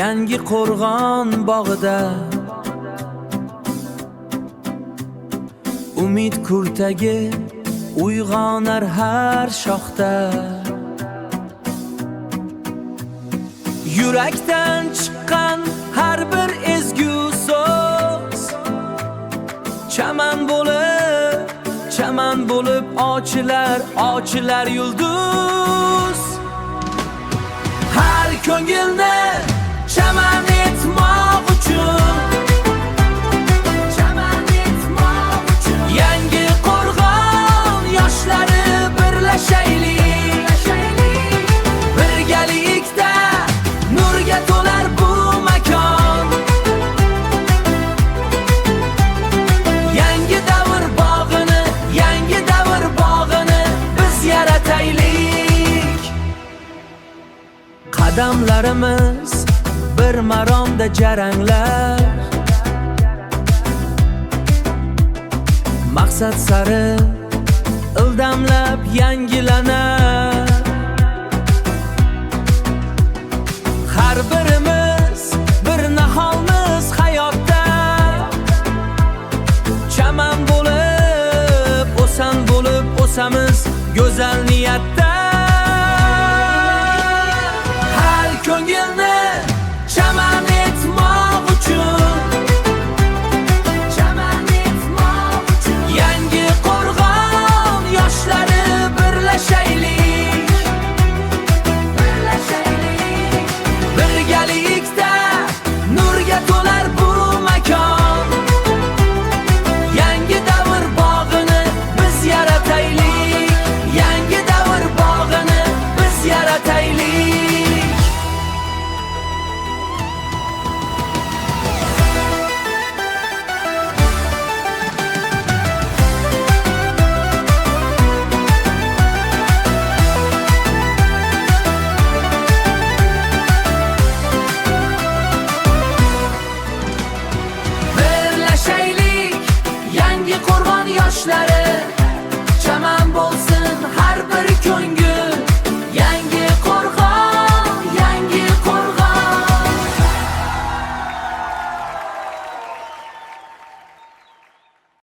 yangi qo'rg'on bog'ida umid kurtagi uyg'onar har shoxda. Yurakdan chiqqan har bir ezgu so'z chaman bo'lib ochilar yulduz. Har ko'ngilni chaman etmoq uchun yangi qo'rg'on yoshlari birlashaylik. Birgalikda nurga to'lar bu makon. Yangi davr bog'ini biz yarataylik. Qadamlarimiz bir maromda jaranglar, maqsad sari ildamlab yangilanar. Har birimiz bir naholmiz hayotda, chaman bo'lib, o'san bo'lib o'samiz go'zal niyatda. Har ko'ngilni chaman etmoq uchun yangi qo'rg'on yoshlari birlashaylik. Birgalikda nurga to'lar bu makon. Yangi davr bog'ini biz yarataylik. Yangi davr bog'ini biz yarataylik. Birlashaylik yangi qo'rg'on yoshlari.